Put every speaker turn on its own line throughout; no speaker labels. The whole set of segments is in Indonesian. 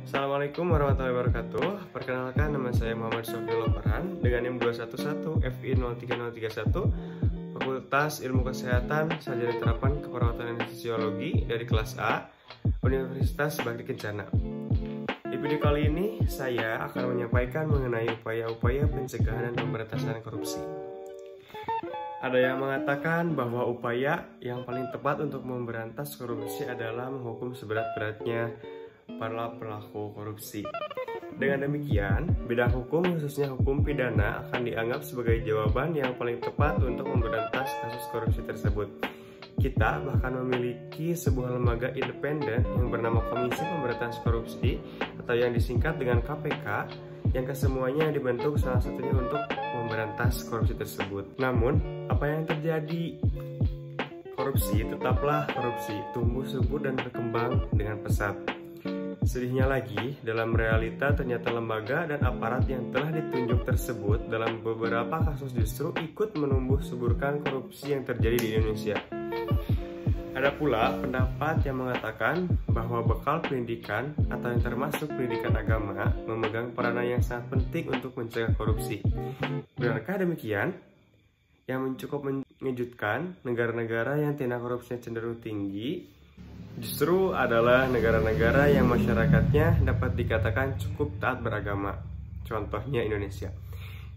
Assalamualaikum warahmatullahi wabarakatuh. Perkenalkan, nama saya Muhammad Sofri Loparan dengan NIM 211 FI 03031, Fakultas Ilmu Kesehatan Sarjana Terapan Keperawatan dan Fisiologi dari kelas A, Universitas Bagri Kencana. Di video kali ini saya akan menyampaikan mengenai upaya-upaya pencegahan dan pemberantasan korupsi. Ada yang mengatakan bahwa upaya yang paling tepat untuk memberantas korupsi adalah menghukum seberat-beratnya para pelaku korupsi. Dengan demikian, bidang hukum khususnya hukum pidana akan dianggap sebagai jawaban yang paling tepat untuk memberantas kasus korupsi tersebut. Kita bahkan memiliki sebuah lembaga independen yang bernama Komisi Pemberantasan Korupsi atau yang disingkat dengan KPK, yang kesemuanya dibentuk salah satunya untuk memberantas korupsi tersebut. Namun, apa yang terjadi? Korupsi tetaplah korupsi, tumbuh subur dan berkembang dengan pesat. Sedihnya lagi, dalam realita ternyata lembaga dan aparat yang telah ditunjuk tersebut dalam beberapa kasus justru ikut menumbuh suburkan korupsi yang terjadi di Indonesia. Ada pula pendapat yang mengatakan bahwa bekal pendidikan atau yang termasuk pendidikan agama memegang peranan yang sangat penting untuk mencegah korupsi. Benarkah demikian? Yang cukup mengejutkan, negara-negara yang tindak korupsinya cenderung tinggi justru adalah negara-negara yang masyarakatnya dapat dikatakan cukup taat beragama. Contohnya Indonesia.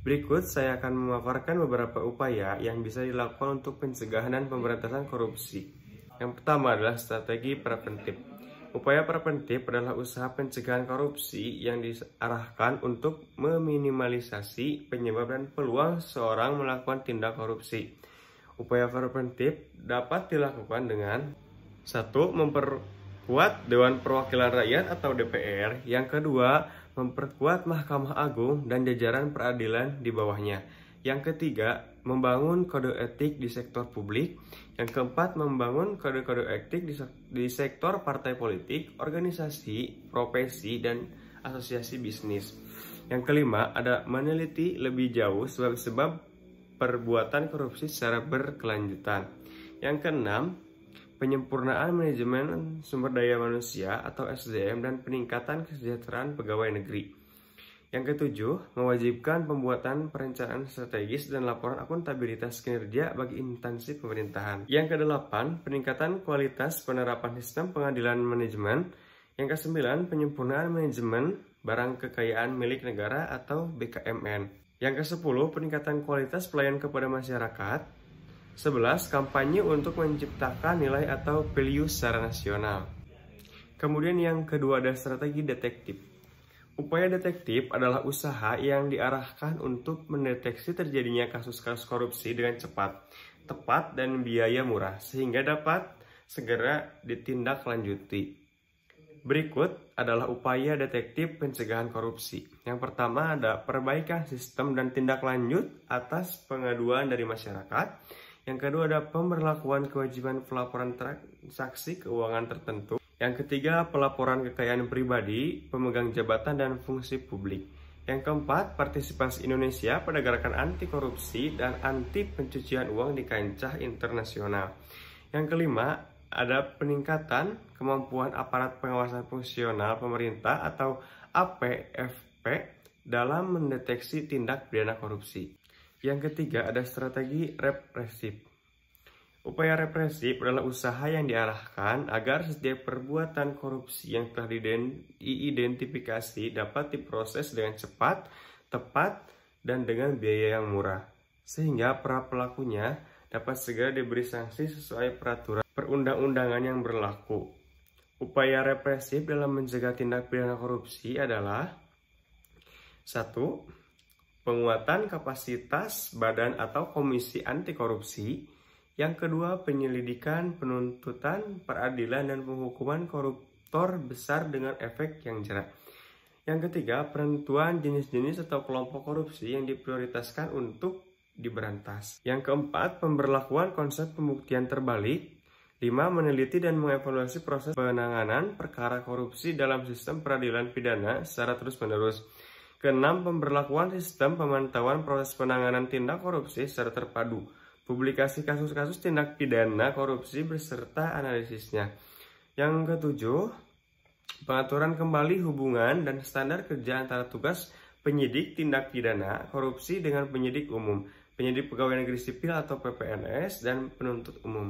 Berikut saya akan memaparkan beberapa upaya yang bisa dilakukan untuk pencegahan dan pemberantasan korupsi. Yang pertama adalah strategi preventif. Upaya preventif adalah usaha pencegahan korupsi yang diarahkan untuk meminimalisasi penyebab dan peluang seorang melakukan tindak korupsi. Upaya preventif dapat dilakukan dengan 1. Memperkuat Dewan Perwakilan Rakyat atau DPR. Yang kedua, memperkuat Mahkamah Agung dan jajaran peradilan di bawahnya. Yang ketiga, membangun kode etik di sektor publik. Yang keempat, membangun kode-kode etik di sektor partai politik, organisasi, profesi, dan asosiasi bisnis. Yang kelima, ada meneliti lebih jauh sebab-sebab perbuatan korupsi secara berkelanjutan. Yang keenam, penyempurnaan manajemen sumber daya manusia atau SDM dan peningkatan kesejahteraan pegawai negeri. Yang ketujuh, mewajibkan pembuatan perencanaan strategis dan laporan akuntabilitas kinerja bagi instansi pemerintahan. Yang kedelapan, peningkatan kualitas penerapan sistem pengadilan manajemen. Yang kesembilan, penyempurnaan manajemen barang kekayaan milik negara atau BKMN. Yang kesepuluh, peningkatan kualitas pelayanan kepada masyarakat. 11. Kampanye untuk menciptakan nilai atau value secara nasional. Kemudian yang kedua ada strategi detektif. Upaya detektif adalah usaha yang diarahkan untuk mendeteksi terjadinya kasus-kasus korupsi dengan cepat, tepat, dan biaya murah, sehingga dapat segera ditindaklanjuti. Berikut adalah upaya detektif pencegahan korupsi. Yang pertama ada perbaikan sistem dan tindak lanjut atas pengaduan dari masyarakat. Yang kedua ada pemberlakuan kewajiban pelaporan transaksi keuangan tertentu. Yang ketiga, pelaporan kekayaan pribadi, pemegang jabatan dan fungsi publik. Yang keempat, partisipasi Indonesia pada gerakan anti korupsi dan anti pencucian uang di kancah internasional. Yang kelima, ada peningkatan kemampuan aparat pengawasan fungsional pemerintah atau APFP dalam mendeteksi tindak pidana korupsi. Yang ketiga, ada strategi represif. Upaya represif adalah usaha yang diarahkan agar setiap perbuatan korupsi yang telah diidentifikasi dapat diproses dengan cepat, tepat, dan dengan biaya yang murah, sehingga para pelakunya dapat segera diberi sanksi sesuai peraturan perundang-undangan yang berlaku. Upaya represif dalam mencegah tindak pidana korupsi adalah 1. Penguatan kapasitas badan atau komisi anti korupsi. Yang kedua, penyelidikan, penuntutan, peradilan, dan penghukuman koruptor besar dengan efek yang jerat. Yang ketiga, penentuan jenis-jenis atau kelompok korupsi yang diprioritaskan untuk diberantas. Yang keempat, pemberlakuan konsep pembuktian terbalik. 5. Meneliti dan mengevaluasi proses penanganan perkara korupsi dalam sistem peradilan pidana secara terus-menerus. Keenam, pemberlakuan sistem pemantauan proses penanganan tindak korupsi secara terpadu. Publikasi kasus-kasus tindak pidana korupsi beserta analisisnya. Yang ketujuh, Pengaturan kembali hubungan dan standar kerja antara tugas penyidik tindak pidana korupsi dengan penyidik umum, penyidik pegawai negeri sipil atau PPNS, dan penuntut umum.